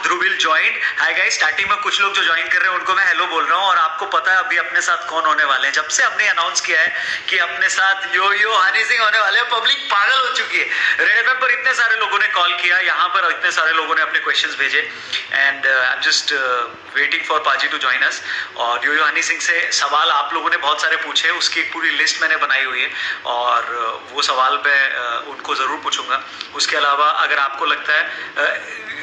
Dhruvil join. Hi guys, starting में कुछ लोग जो ज्वाइन कर रहे हैं उनको मैं हेलो बोल रहा हूँ, और आपको पता है अभी अपने साथ कौन होने वाले हैं। जब से हमने अनाउंस किया है कि अपने साथ यो यो हनी सिंह होने वाले हैं, पब्लिक पागल हो चुकी है। रेड एफएम पर इतने सारे लोगों ने कॉल किया, यहाँ पर इतने सारे लोगों ने अपने क्वेश्चंस भेजे, and I am just waiting for पाजी टू ज्वाइन अस। और यो यो हनी सिंह से सवाल आप लोगों ने बहुत सारे पूछे, उसकी एक पूरी लिस्ट मैंने बनाई हुई है, और वो सवाल मैं उनको ज़रूर पूछूंगा। उसके अलावा अगर आपको लगता है,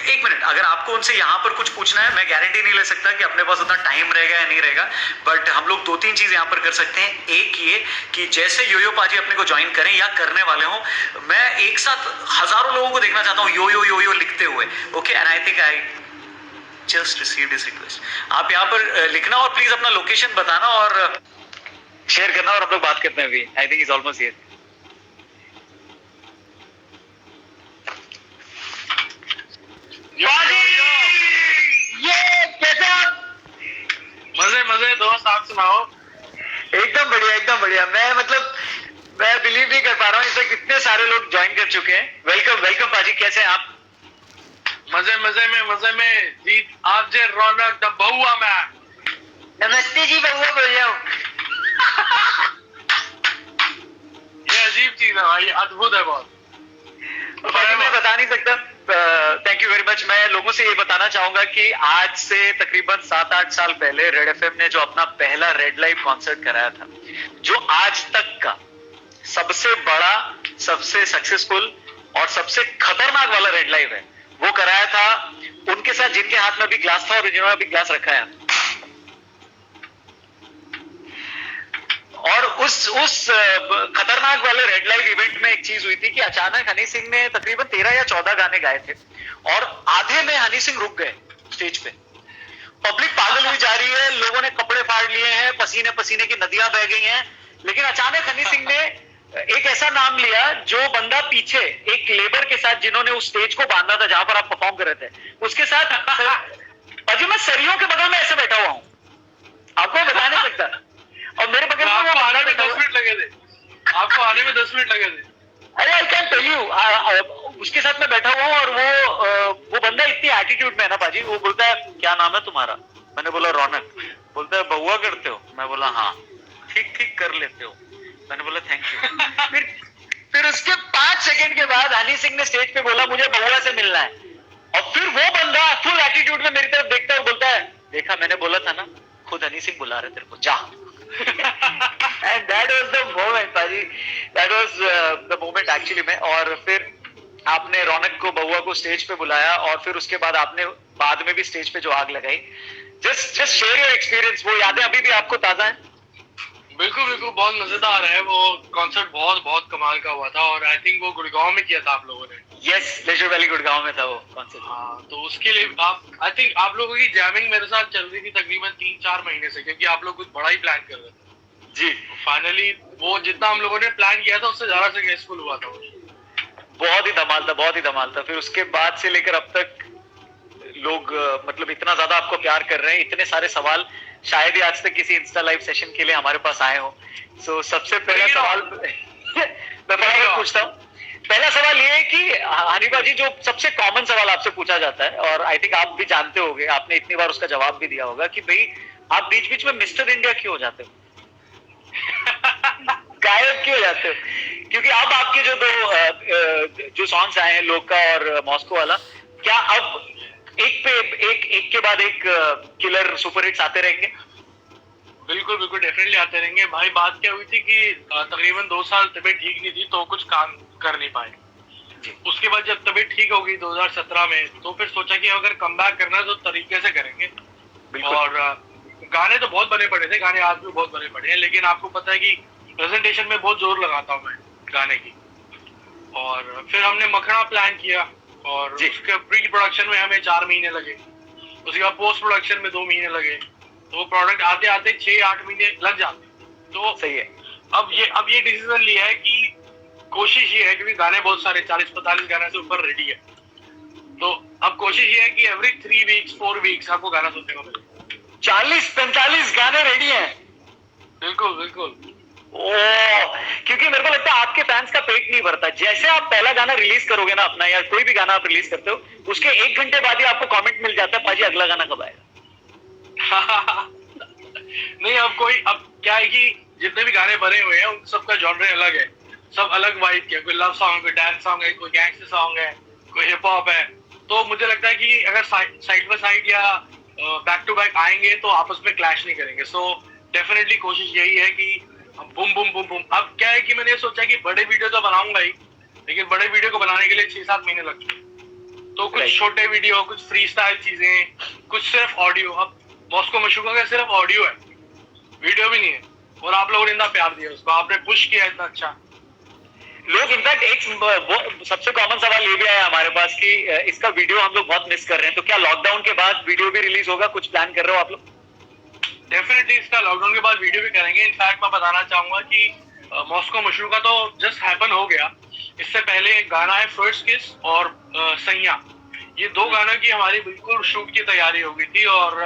एक मिनट, अगर आपको उनसे यहाँ पर कुछ पूछना है, मैं गारंटी नहीं ले सकता कि अपने पास उतना टाइम रहेगा या नहीं रहेगा, बट हम लोग 2-3 चीज़ यहाँ पर कर सकते हैं। एक ये कि जैसे यो यो पाजी अपने को ज्वाइन करें या करने वाले हों, मैं एक साथ हजारों लोगों को देखना चाहता हूँ यो यो लिखते हुए। Okay, and I think I just received his request. आप यहाँ पर लिखना और प्लीज अपना लोकेशन बताना और शेयर करना, और हम लोग बात करते हैं अभी। I think is almost here. ये कैसे आप? मजे दोस्त, आप सुनाओ। एकदम बढ़िया, एकदम बढ़िया। मैं बिलीव नहीं कर पा रहा हूँ, इस वक्त इतने सारे लोग ज्वाइन कर चुके हैं। वेलकम वेलकम पाजी, कैसे हैं आप? मजे में जी। आप जे रौनक द बहुआ मैं। नमस्ते जी, बहुआ बोल रहा हूँ। ये अजीब चीज है भाई, अद्भुत है बहुत। मैं बता नहीं सकता। Thank you very much. मैं लोगों से ये बताना चाहूंगा कि आज से तकरीबन 7-8 साल पहले रेड एफएम ने जो अपना पहला रेड लाइव कॉन्सर्ट कराया था, जो आज तक का सबसे बड़ा, सबसे सक्सेसफुल और सबसे खतरनाक वाला रेड लाइव है, वो कराया था उनके साथ जिनके हाथ में भी ग्लास था और जिन्होंने भी ग्लास रखा है। और उस खतरनाक वाले रेड लाइव इवेंट में एक चीज हुई थी कि अचानक हनी सिंह ने तकरीबन 13 या 14 गाने गाए थे, और आधे में हनी सिंह रुक गए स्टेज पे। पब्लिक पागल हुई जा रही है, लोगों ने कपड़े फाड़ लिए हैं, पसीने पसीने की नदियां बह गई हैं, लेकिन अचानक हनी सिंह ने एक ऐसा नाम लिया जो बंदा पीछे एक लेबर के साथ, जिन्होंने उस स्टेज को बांधा था जहां पर आप परफॉर्म कर रहे थे, उसके साथ अजी मैं सरियों के बगल में ऐसे बैठा हुआ हूं, आपको बता नहीं सकता। और मेरे बगल में आपको आने में 10 मिनट लगे थे। आपको आने में 10 मिनट लगे थे। अरे आई कैन टेल यू, उसके साथ मैं बैठा हुआ हूँ, और वो बंदा इतनी एटीट्यूड में है ना पाजी। वो बोलता है क्या नाम है तुम्हारा? मैंने बोला रौनक। बोलता है बहुआ करते हो? मैं बोला हाँ। ठीक ठीक कर लेते हो? मैंने बोला थैंक यू। फिर उसके 5 सेकंड के बाद हनी सिंह ने स्टेज पे बोला मुझे बहुआ से मिलना है, और फिर वो बंदा फुल एटीट्यूड में मेरी तरफ देखता है और बोलता है देखा मैंने बोला था ना, खुद हनी सिंह बुला रहे तेरे को, जा। And that was the moment, पाजी। That was the moment actually में। और फिर आपने रौनक को, बहुआ को स्टेज पे बुलाया, और फिर उसके बाद आपने बाद में भी स्टेज पे जो आग लगाई। Just share your experience. वो यादें अभी भी आपको ताजा हैं? बिल्कुल, बहुत मजेदार है। वो कॉन्सर्ट बहुत कमाल का हुआ था, और आई थिंक वो गुड़गांव में किया था आप लोगों ने। यस, लेजर वैली गुड़गांव में था वो कॉन्सर्ट। हाँ, तो उसके लिए आई थिंक आप लोगों की जैमिंग मेरे साथ चल रही थी तकरीबन 3-4 महीने से, क्योंकि आप लोग कुछ बड़ा ही प्लान कर रहे थे जी। फाइनली वो जितना हम लोगों ने प्लान किया था उससे ज्यादा सक्सेसफुल हुआ था। बहुत ही धमाल था, बहुत ही धमाल था। फिर उसके बाद से लेकर अब तक लोग मतलब इतना ज्यादा आपको प्यार कर रहे हैं, इतने सारे सवाल शायद ही आज तक किसी इंस्टा लाइव सेशन के लिए हमारे पास आए हो। सो सबसे पहला सवाल मैं पूछता हूँ। पहला सवाल ये है कि हनी बाजी, जो सबसे कॉमन सवाल आपसे पूछा जाता है, और आई थिंक आप भी जानते होंगे, आपने इतनी बार उसका जवाब भी दिया होगा, कि भाई आप बीच बीच में मिस्टर इंडिया क्यों हो जाते हो? गायब क्यों जाते हो? क्योंकि अब आपके जो सॉन्ग्स आए हैं, लोका और मॉस्को वाला, क्या अब एक के बाद एक किलर सुपर हिट्स आते रहेंगे? बिल्कुल डेफिनेटली आते रहेंगे भाई। बात क्या हुई थी कि तकरीबन 2 साल तबीयत ठीक नहीं थी, तो कुछ काम कर नहीं पाए। उसके बाद जब तबीयत ठीक हो गई 2017 में, तो फिर सोचा कि अगर कमबैक करना है तो तरीके से करेंगे। और गाने तो बहुत बने पड़े थे, गाने आज भी बहुत बने पड़े हैं, लेकिन आपको पता है कि प्रेजेंटेशन में बहुत जोर लगाता हूँ मैं गाने की। और फिर हमने मखना प्लान किया, और उसके प्री प्रोडक्शन में हमें 4 महीने लगे, उसके बाद पोस्ट प्रोडक्शन में 2 महीने लगे, तो वो प्रोडक्ट आते आते 6-8 महीने लग जाते। तो सही है। अब ये डिसीजन लिया है कि कोशिश ये है, क्योंकि गाने बहुत सारे 40-45 गाने से ऊपर रेडी है, तो अब कोशिश ये है कि एवरी 3 वीक्स 4 वीक्स आपको गाना सुनने को मिले। 40-45 गाने रेडी हैं? बिल्कुल। ओह, क्योंकि मेरे को लगता है आपके फैंस का पेट नहीं भरता। जैसे आप पहला गाना रिलीज करोगे ना अपना, या कोई भी गाना आप रिलीज करते हो, उसके 1 घंटे बाद ही आपको कमेंट मिल जाता है, पाजी अगला गाना कब आएगा। नहीं, अब क्या है कि जितने भी गाने बने हुए हैं उन सबका जॉनर अलग है, सब अलग वाइब के, कोई लव सॉन्ग, कोई डांस सॉन्ग है, कोई गैंगस्टर सॉन्ग है, कोई हिप हॉप है। तो मुझे लगता है कि अगर साइड बाय साइड या बैक टू बैक आएंगे तो आपस में क्लैश नहीं करेंगे। सो डेफिनेटली कोशिश यही है कि बूम बूम बूम बूम। अब क्या है कि मैंने सोचा कि बड़े वीडियो तो बनाऊंगा ही, लेकिन बड़े वीडियो को बनाने के लिए 6-7 महीने लगते हैं। तो कुछ छोटे वीडियो, कुछ फ्री स्टाइल चीजें, कुछ सिर्फ ऑडियो। अब मॉस्को मशूका का सिर्फ ऑडियो है, वीडियो भी नहीं है, और आप लोगों ने इतना प्यार दिया उसको, आपने पुश किया इतना अच्छा। लोग इनफैक्ट एक सबसे कॉमन सवाल ये भी आया हमारे पास कि इसका वीडियो हम लोग बहुत मिस कर रहे हैं, तो क्या लॉकडाउन के बाद वीडियो भी रिलीज होगा? कुछ प्लान कर रहे हो आप लोग? डेफिनेटली इसका लॉकडाउन के बाद वीडियो भी करेंगे। इनफैक्ट मैं बताना चाहूंगा कि मॉस्को मशरूका तो जस्ट हैपन हो गया, इससे पहले एक गाना है फर्स्ट किस और सैया, ये 2 गानों की हमारी बिल्कुल शूट की तैयारी हो गई थी। और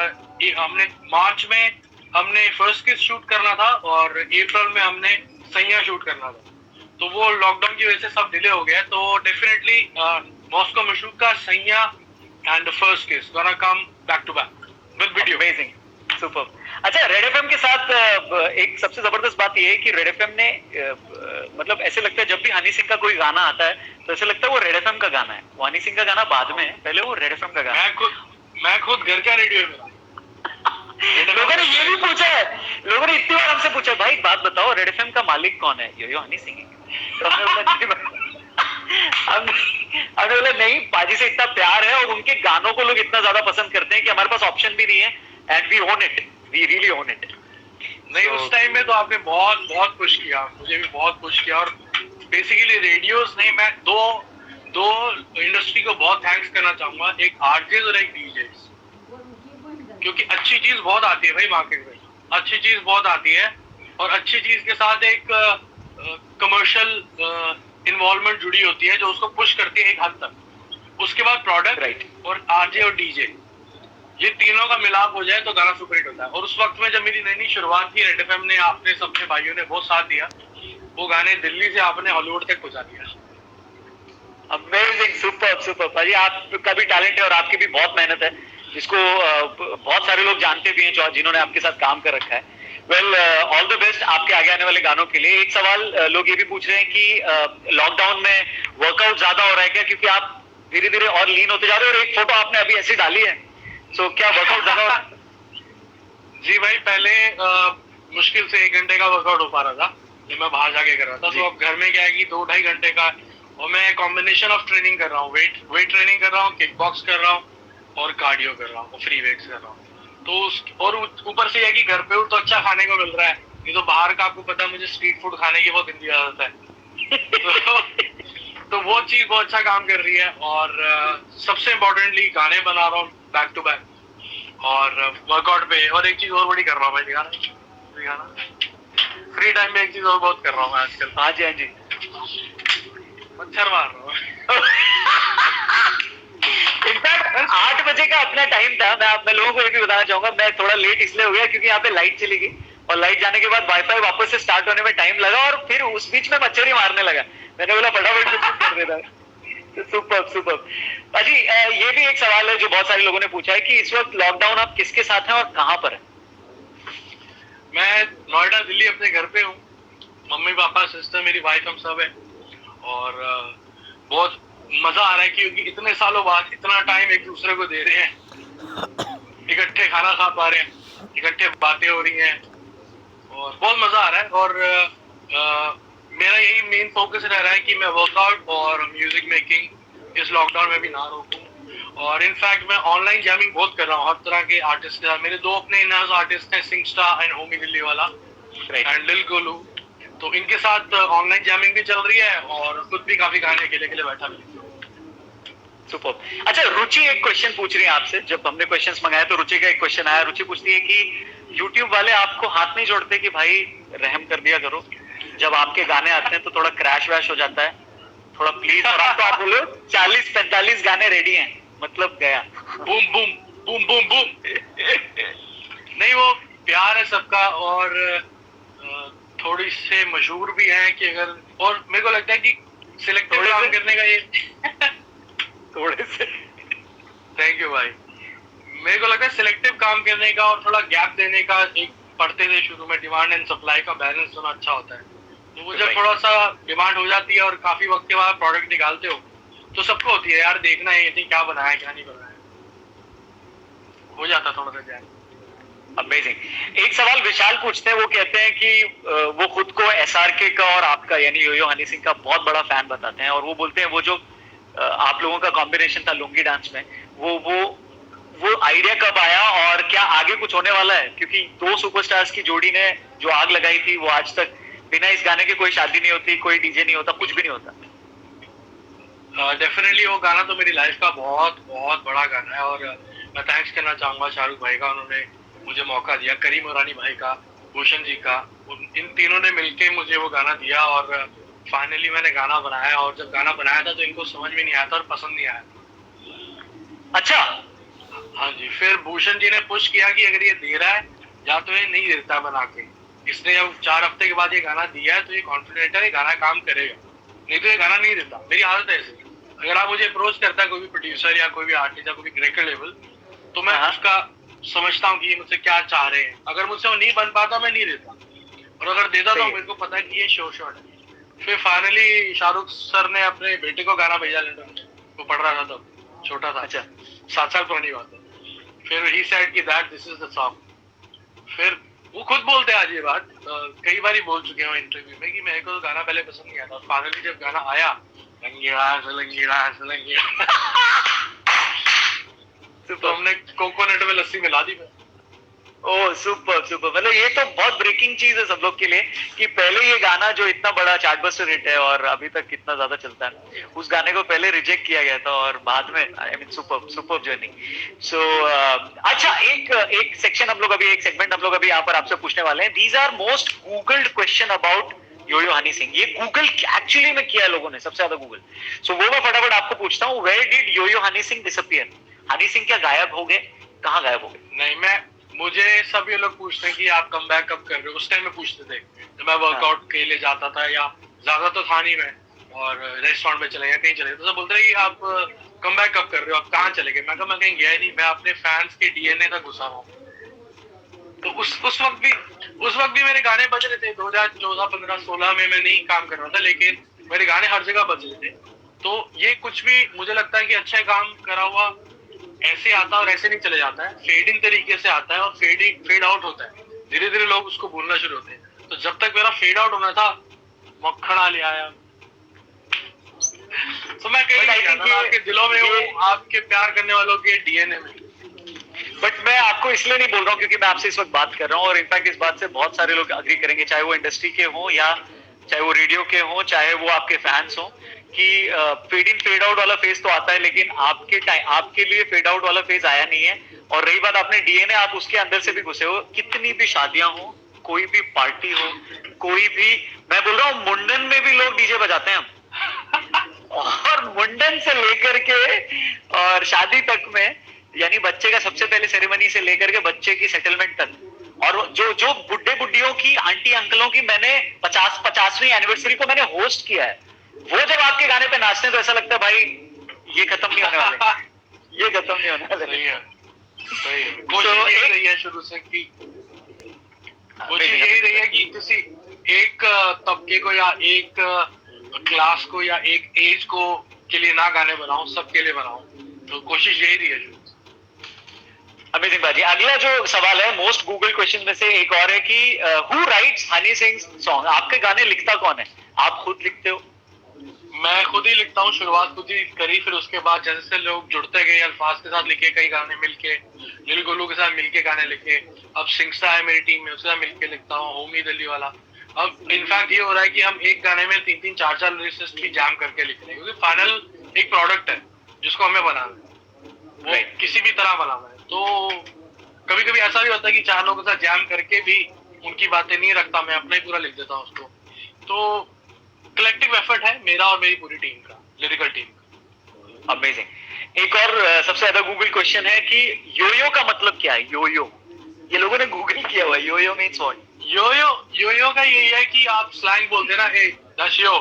हमने मार्च में हमने फर्स्ट किस शूट करना था और अप्रैल में हमने सैया शूट करना था। तो वो लॉकडाउन की वजह से सब डिले हो गया। तो डेफिनेटली मॉस्को मशरूका, सैया and first kiss gonna come back to back with video. Amazing, super. अच्छा, रेड एफएम के साथ एक सबसे जबरदस्त बात यह है कि रेड एफएम ने मतलब ऐसे लगता है जब भी हनी सिंह का कोई गाना आता है तो ऐसे लगता है वो रेड एफएम का गाना है। वो हनी सिंह का गाना बाद में है, पहले वो रेड एफएम का गाना है। मैं खुद घर का रेडियो है मेरा। लोगों ने ये भी पूछा है, लोगों ने इतनी बार हमसे पूछा है, भाई बात बताओ रेड एफएम का मालिक कौन है? यो हनी सिंह है। तो हमने बोला नहीं, पाजी से इतना प्यार है और उनके गानों को लोग इतना ज्यादा पसंद करते हैं कि हमारे पास ऑप्शन भी नहीं है, and we own it, we really own it. नहीं, उस टाइम में तो आपने बहुत बहुत पुश किया, मुझे भी बहुत पुश किया। और बेसिकली रेडियोस नहीं, मैं दो इंडस्ट्री को बहुत थैंक्स करना चाहूंगा, एक आरजेस और एक डीजेस, क्योंकि अच्छी चीज बहुत आती है भाई मार्केट में, अच्छी चीज बहुत आती है, और अच्छी चीज के साथ एक कमर्शियल इन्वॉल्वमेंट जुड़ी होती है जो उसको पुश करती है एक हद तक। उसके बाद प्रोडक्ट और आरजे और डीजे, ये तीनों का मिलाप हो जाए तो गाना सुपरहिट होता है। और उस वक्त में जब मेरी नई नई शुरुआत थी, रेड एफएम ने, आपने सबने भाइयों ने बहुत साथ दिया, वो गाने दिल्ली से आपने हॉलीवुड तक पहुंचा दिया। अमेजिंग, सुपर सुपर भाई, आपका भी टैलेंट है और आपकी भी बहुत मेहनत है, जिसको बहुत सारे लोग जानते भी हैं जिन्होंने आपके साथ काम कर रखा है। वेल, ऑल द बेस्ट आपके आगे आने वाले गानों के लिए। एक सवाल लोग ये भी पूछ रहे हैं कि लॉकडाउन में वर्कआउट ज्यादा हो रहा है क्या, क्योंकि आप धीरे धीरे और लीन होते जा रहे हो, और एक फोटो आपने अभी ऐसी डाली है, तो क्या वर्कआउट ज्यादा हो रहा है? जी भाई, पहले मुश्किल से 1 घंटे का वर्कआउट हो पा रहा था जब मैं बाहर जाके कर रहा था। तो अब घर में क्या है कि 2-2.5 घंटे का, और मैं कॉम्बिनेशन ऑफ ट्रेनिंग कर रहा हूँ, वेट ट्रेनिंग कर रहा हूँ, किक बॉक्स कर रहा हूँ और कार्डियो कर रहा हूँ और फ्री वेट्स कर रहा हूँ। तो और ऊपर से यह कि घर पे तो अच्छा खाने को मिल रहा है, नहीं तो बाहर का आपको पता है मुझे स्ट्रीट फूड खाने की बहुत गंदी आदत है। तो वो चीज बहुत अच्छा काम कर रही है। और सबसे इम्पोर्टेंटली गाने बना रहा हूँ बैक टू बैक, और वर्कआउट पे। और एक चीज और बड़ी कर रहा हूँ मैं, दिखाना फ्री टाइम में एक चीज और बहुत कर रहा हूँ मैं आजकल। हाँ जी, हाँ जी, मच्छर मार रहा हूँ। इनफैक्ट 8 बजे का अपना टाइम था। मैं लोगों को ये भी बताना चाहूंगा, मैं थोड़ा लेट इसलिए हो गया क्योंकि यहाँ पे लाइट चली गई, और लाइट जाने के बाद वाईफाई वापस से स्टार्ट होने में टाइम लगा, और फिर उस बीच में मच्छर ही मारने लगा। मैंने बोला फटाफट से कर देता। सुपर सुपर पाजी, ये भी एक सवाल है जो बहुत सारे लोगों ने पूछा है कि इस वक्त लॉकडाउन आप किसके साथ हैं और कहाँ पर है? मैं नोएडा दिल्ली अपने घर पे हूँ, मम्मी पापा सिस्टर मेरी वाइफ हम सब है। और बहुत मजा आ रहा है क्योंकि इतने सालों बाद इतना टाइम एक दूसरे को दे रहे हैं, इकट्ठे खाना खा पा रहे हैं, इकट्ठे बातें हो रही हैं, और बहुत मजा आ रहा है। और मेरा यही मेन फोकस रह रहा है कि मैं वर्कआउट और म्यूजिक मेकिंग इस लॉकडाउन में भी ना रोकूं। और इनफैक्ट मैं ऑनलाइन जैमिंग बहुत कर रहा हूँ हर तरह के आर्टिस्ट के साथ। मेरे 2 अपने इन हाउस आर्टिस्ट हैं, सिंगस्टा एंड होमी दिल्ली वाला एंड लिल गोलू। तो इनके साथ ऑनलाइन जैमिंग भी चल रही है और खुद भी काफी गाने अकेले अकेले बैठा भी। सुपर। अच्छा, रुचि एक क्वेश्चन पूछ रही है आपसे। जब हमने क्वेश्चंस मंगाए तो रुचि का एक क्वेश्चन आया। रुचि पूछती है कि YouTube वाले आपको हाथ नहीं जोड़ते कि भाई रहम कर दिया करो, जब आपके गाने आते हैं तो थोड़ा क्रैश वैश हो जाता है, थोड़ा प्लीज। और आप बोलो 40-45 गाने रेडी हैं, मतलब गया boom boom boom boom boom. नहीं, वो प्यार है सबका। और थोड़ी से मशहूर भी हैं कि अगर, और मेरे को लगता है कि सिलेक्टिव थोड़े काम से? करने का ये थोड़े से। थैंक यू भाई। मेरे को लगता है सिलेक्टिव काम करने का और थोड़ा गैप देने का, एक पढ़ते थे शुरू में, डिमांड एंड सप्लाई का बैलेंस होना अच्छा होता है। तो वो जब थोड़ा सा डिमांड हो जाती है और काफी वक्त के बाद प्रोडक्ट निकालते हो, तो सबको होती है यार देखना है ये क्या बनाया क्या नहीं बनाया, हो जाता थोड़ा सा जैम। अमेजिंग। एक सवाल विशाल पूछते हैं, वो कहते हैं कि वो खुद को एसआरके का और आपका यानी योयो हनी सिंह का बहुत बड़ा फैन बताते हैं, और वो बोलते हैं वो जो आप लोगों का कॉम्बिनेशन था लुंगी डांस में, वो आइडिया कब आया और क्या आगे कुछ होने वाला है? क्योंकि दो सुपरस्टार्स की जोड़ी ने जो आग लगाई थी, वो आज तक बिना इस गाने के कोई शादी नहीं होती, कोई डीजे नहीं होता, कुछ भी नहीं होता। डेफिनेटली वो गाना तो मेरी लाइफ का बहुत बहुत बड़ा गाना है, और मैं थैंक्स करना चाहूंगा शाहरुख भाई का, उन्होंने मुझे मौका दिया, करीम औरानी भाई का, भूषण जी का, इन तीनों ने मिलके मुझे वो गाना दिया, और फाइनली मैंने गाना बनाया। और जब गाना बनाया था तो इनको समझ में नहीं आया था और पसंद नहीं आया। अच्छा। हाँ जी, फिर भूषण जी ने पुश किया कि अगर ये दे रहा है या तो ये नहीं देता बना के। इसने जब 4 हफ्ते के बाद ये गाना दिया है तो ये कॉन्फिडेंट है ये गाना काम करेगा, नहीं तो ये गाना नहीं देता। मेरी आदत है ऐसी, अगर आप मुझे अप्रोच करता है कोई भी प्रोड्यूसर या कोई भी आर्टिस्ट या कोई भी रेकॉर्ड लेवल, तो मैं उसका समझता हूँ कि ये मुझसे क्या चाह रहे हैं। अगर मुझसे वो नहीं बन पाता मैं नहीं देता, और अगर देता तो मेरे को पता है कि ये शो शॉट है। फिर फाइनली शाहरुख सर ने अपने बेटे को गाना भेजा लंदन, वो पढ़ रहा था तब, छोटा था। अच्छा। 7 साल पुरानी बात है। फिर ही सेड कि that this is the song. फिर वो खुद बोलते हैं आज ये बात, कई बार ही बोल चुके हैं इंटरव्यू में कि मेरे को तो गाना पहले पसंद नहीं आता, फाइनली जब गाना आया, तो हमने कोकोनट में लस्सी मिला दी। ओह सुपर सुपर। मतलब ये तो बहुत ब्रेकिंग चीज है सब लोग के लिए कि पहले ये गाना जो इतना बड़ा चार्टबस्टर हिट है और अभी तक कितना ज्यादा चलता है, उस गाने को पहले रिजेक्ट किया गया था और बाद में I mean super super journey. So अच्छा, एक सेक्शन हम लोग अभी, एक सेगमेंट हम लोग अभी यहाँ पर आपसे पूछने वाले हैं। These are most googled question about Yo Yo Honey Singh. ये गूगल एक्चुअली में किया है लोगों ने, सबसे ज्यादा गूगल। सो वो मैं फटाफट आपको पूछता हूँ, where did Yo Yo Honey Singh disappear? Honey Singh क्या गायब हो गए? कहाँ गायब हो गए? नहीं, मुझे सब ये लोग पूछते हैं कि आप कम बैक कब कर रहे हो। उस टाइम में पूछते थे जब मैं वर्कआउट के लिए जाता था, या ज्यादा तो था नहीं मैं, और रेस्टोरेंट में चले गए कहीं चले गए, तो सब बोलते हैं कि आप कम बैक कब कर रहे हो, आप कहाँ चले गए। मैं कहीं गया ही नहीं, मैं अपने फैंस के डीएनए तक घुसा हूँ। तो उस वक्त भी मेरे गाने बज रहे थे। 2014, 15, 16 में मैं नहीं काम कर रहा था, लेकिन मेरे गाने हर जगह बज रहे थे। तो ये कुछ भी मुझे लगता है कि अच्छा काम करा हुआ ऐसे आता है और ऐसे नहीं चले जाता है, फेडिंग तरीके से आता है और फेड आउट होता है। धीरे धीरे लोग उसको भूलना शुरू होते हैं। तो जब तक मेरा फेड आउट होना था, मक्खन ले आया। तो मैं कहीं नहीं जाता, आपके दिलों में हूँ, आपके प्यार करने वालों के डीएनए में। बट मैं आपको इसलिए नहीं बोल रहा हूँ क्योंकि मैं आपसे इस वक्त बात कर रहा हूँ, और इनफैक्ट इस बात से बहुत सारे लोग अग्री करेंगे, चाहे वो इंडस्ट्री के हों या चाहे वो रेडियो के हों, चाहे वो आपके फैंस हों, कि फेड इन फेड आउट वाला फेज तो आता है, लेकिन आपके लिए फेड आउट वाला फेज आया नहीं है। और रही बात आपने डीएनए, आप उसके अंदर से भी घुसे हो। कितनी भी शादियां हो, कोई भी पार्टी हो, कोई भी, मैं बोल रहा हूँ मुंडन में भी लोग डीजे बजाते हैं हम। और मुंडन से लेकर के और शादी तक में, यानी बच्चे का सबसे पहले सेरेमनी से लेकर के बच्चे की सेटलमेंट तक, और जो बुड्ढे बुड्ढियों की, आंटी अंकलों की मैंने 50वीं एनिवर्सरी को मैंने होस्ट किया है, वो जब आपके गाने पे नाचते हैं तो ऐसा लगता है भाई ये खत्म नहीं होने वाला, ये खत्म नहीं होने वाला। सही है। कोशिश यही रही है शुरू से कि किसी एक तबके को या एक क्लास को या एक एज को के लिए ना गाने बनाऊं, सबके लिए बनाऊं। तो कोशिश यही रही है शुरू से। अमेजिंग बाजी। अगला जो सवाल है मोस्ट गूगल क्वेश्चन में से एक और है कि who rights Honey Singh song? आपके गाने लिखता कौन है? आप खुद लिखते हो? मैं खुद ही लिखता हूँ, शुरुआत खुद ही करी, फिर उसके बाद जैसे लोग जुड़ते गए, अल्फाज के साथ लिखे, कई गाने मिलके, लिल गोलू के साथ मिलके गाने लिखे। अब सिंगस्टा है मेरी टीम में, उसके साथ मिलके लिखता हूँ, होमी दिल्ली वाला। अब इनफैक्ट ये हो रहा है कि हम एक गाने में 3-3, 4-4 लिरिसिस्ट भी जैम करके लिख रहे हैं, क्योंकि फाइनल एक प्रोडक्ट है जिसको हमें बनाना है, वो किसी भी तरह बनाना है। तो कभी कभी ऐसा भी होता है कि 4 लोगों के साथ जैम करके भी उनकी बातें नहीं रखता, मैं अपना ही पूरा लिख देता हूँ उसको। तो कलेक्टिव एफर्ट है मेरा और मेरी पूरी टीम का, लिरिकल टीम का। अमेजिंग। एक और सबसे ज्यादा गूगल क्वेश्चन है कि योयो का मतलब क्या है? योयो, ये लोगों ने गूगल किया हुआ है, योयो मीन्स व्हाट? यो का यही है कि आप स्लैंग बोलते हैं ना, hey that's yo,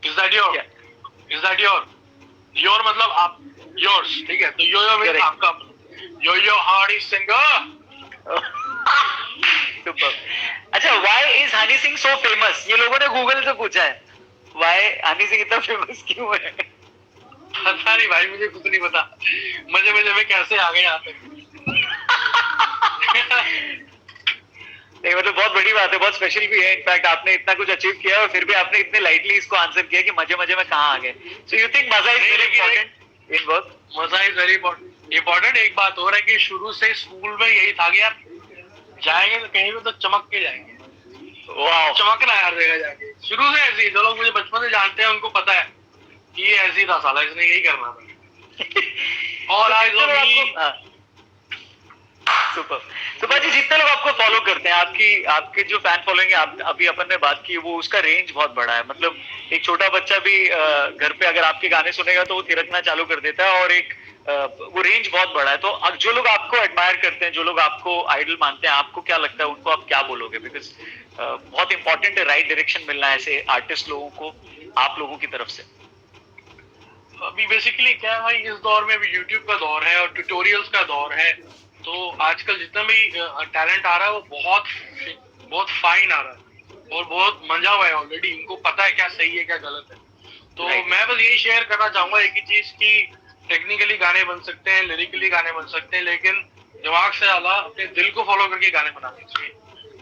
is that your, is that your, your मतलब आप, योर्स, ठीक है, तो यो मींस Correct. आपका, यो हनी सिंह। सुपर। अच्छा, why is Honey Singh so famous? ये लोगों ने गूगल से पूछा है, व्हाई हनी सिंह इतना फेमस क्यों है? पता नहीं भाई, मुझे कुछ नहीं पता, मजे मजे में कैसे आ गए यहाँ तक। नहीं मतलब बहुत बड़ी बात है, बहुत स्पेशल भी है। इनफैक्ट आपने इतना कुछ अचीव किया और फिर भी आपने इतने लाइटली इसको आंसर किया कि मजे मजे में कहाँ आ गए। सो यू थिंक मजा is very important in work? मजा इज वेरी इम्पोर्टेंट। एक बात और है कि शुरू से स्कूल में यही था कि यार जाएंगे तो कहीं भी तो चमक के जाएंगे, वाह, चमकना है हर जगह जाके। शुरू से ऐसे ही, जो लोग मुझे बचपन से जानते हैं उनको पता है कि ये ऐसे ही था साला, इसने यही करना था। और आज सुपर। सुपर जी, जितने लोग आपको फॉलो करते हैं, आपके जो फैन फॉलोइंग है, अभी अपन ने बात की, वो उसका रेंज बहुत बड़ा है। मतलब एक छोटा बच्चा भी घर पे अगर आपके गाने सुनेगा तो वो थिरकना चालू कर देता है, और एक वो रेंज बहुत बड़ा है। तो अब जो लोग आपको एडमायर करते हैं, जो लोग आपको आइडल मानते हैं, आपको क्या लगता है उनको आप क्या बोलोगे? बिकॉज बहुत इंपॉर्टेंट है राइट डायरेक्शन मिलना है ऐसे आर्टिस्ट लोगों को आप लोगों की तरफ से। अभी बेसिकली क्या है भाई, इस दौर में अभी यूट्यूब का दौर है और ट्यूटोरियल्स का दौर है, तो आजकल जितना भी टैलेंट आ रहा है वो बहुत फाइन आ रहा है और बहुत मंजा हुआ है ऑलरेडी। इनको पता है क्या सही है क्या गलत है। तो मैं बस यही शेयर करना चाहूंगा एक ही चीज की, टेक्निकली गाने बन सकते हैं, लिरिकली गाने बन सकते हैं, लेकिन दिमाग से ज्यादा अपने दिल को फॉलो करके गाने बनाने चाहिए,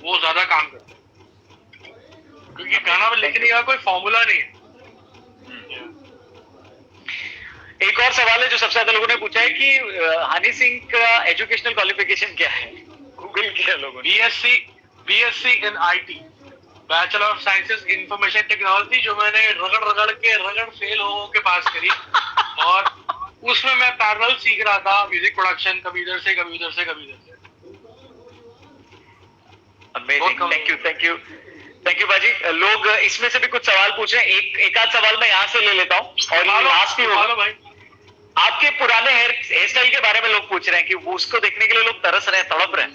वो ज्यादा काम करते हैं, क्योंकि गाना लिखने का कोई फॉर्मूला नहीं है। एक और सवाल है जो सबसे ज्यादा लोगों ने पूछा है कि हनी सिंह का एजुकेशनल क्वालिफिकेशन क्या है? गूगल किया लोगों ने। BSc in IT, bachelor of sciences information technology, जो मैंने रगड़ फेल हो के पास करी। और उसमें मैं पैरेलल सीख रहा था म्यूजिक प्रोडक्शन, कभी इधर से कभी उधर से कभी इधर से। अमेजिंग, थैंक यू बाजी। लोग इसमें से भी कुछ सवाल पूछ रहे हैं, एक आध सवाल मैं यहाँ से ले लेता हूँ और ये लास्ट ही होगा भाई। आपके पुराने हेयर स्टाइल के बारे में लोग पूछ रहे हैं कि वो उसको देखने के लिए लोग तरस रहे हैं, तड़प रहे हैं।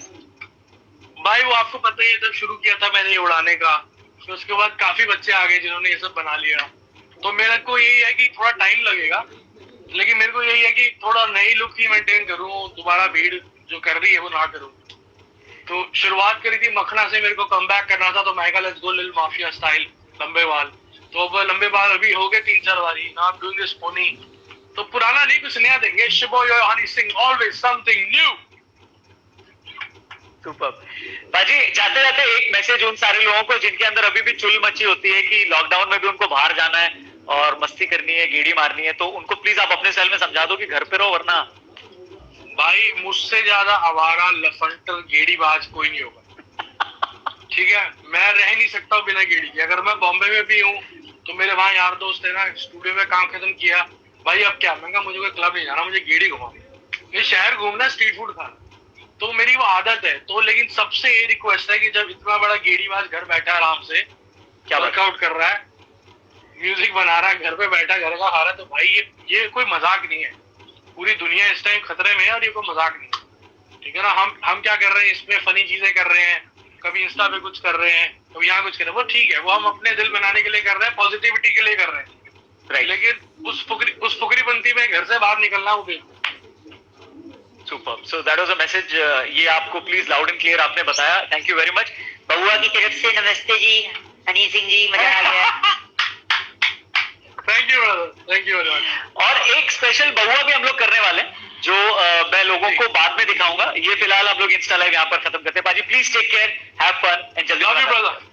भाई वो आपको पता ही है, जब शुरू किया था मैंने उड़ाने का, तो उसके बाद काफी बच्चे आ गए जिन्होंने ये सब बना लिया। तो मेरे को यही है कि थोड़ा टाइम लगेगा, लेकिन मेरे को यही है कि थोड़ा नई लुक ही मेंटेन करूं, दोबारा भीड़ जो कर रही है वो ना करूं। तो शुरुआत करी थी मखना से, मेरे को कमबैक करना था, तो मैं कहा लेट्स गो लिल माफिया स्टाइल, लंबे बाल। तो अब लंबे बाल अभी हो गए 3-4 बारी, now I am doing this pony. तो पुराना नहीं, कुछ नया देंगे। शिबो yo Honey Singh, always something new. Super. बाजी, जाते जाते एक मैसेज उन सारे लोगों को जिनके अंदर अभी भी चुल मची होती है कि लॉकडाउन में भी उनको बाहर जाना है और मस्ती करनी है, गेड़ी मारनी है, तो उनको प्लीज आप अपने स्टाइल में समझा दो कि घर पे रहो, वरना भाई मुझसे ज्यादा आवारा लफंटर गेड़ीबाज कोई नहीं होगा। ठीक है, मैं रह नहीं सकता बिना गेड़ी के। अगर मैं बॉम्बे में भी हूँ तो मेरे वहां यार दोस्त है ना, स्टूडियो में काम खत्म किया, भाई अब क्या, मैं कहा मुझे कोई क्लब नहीं जाना, मुझे गेड़ी घुमा, ये शहर घूमना, स्ट्रीट फूड खाना, तो मेरी वो आदत है। तो लेकिन सबसे ये रिक्वेस्ट है कि जब इतना बड़ा गेड़ीबाज घर बैठा है आराम से, क्या वर्कआउट कर रहा है, म्यूजिक बना रहा है, घर पे बैठा घर का खा रहा है, तो भाई ये कोई मजाक नहीं है। पूरी दुनिया इस टाइम खतरे में है और ये कोई मजाक नहीं है, ठीक है ना। हम क्या कर रहे हैं इसमें, फनी चीजें कर रहे हैं, कभी इंस्टा पे कुछ कर रहे हैं, कभी यहाँ कुछ कर रहे हैं, वो ठीक है, वो हम अपने दिल बनाने के लिए कर रहे हैं, पॉजिटिविटी के लिए कर रहे हैं। Right. लेकिन उस फुकरीपंथी में घर से बाहर निकलना वो बिल्कुल। Super. So that was a message, ये आपको प्लीज लाउड एंड क्लियर आपने बताया, थैंक यू वेरी मच। बहुआ की तरफ से नमस्ते जी, हनी सिंह जी, मजा आ गया। Thank you very much. और एक स्पेशल बहुआ भी हम लोग करने वाले हैं जो मैं लोगों को बाद में दिखाऊंगा। ये फिलहाल हम लोग इंस्टा लाइव यहाँ पर खत्म करते हैं। बाजी please take care, have fun and जल्दी। Love you brother.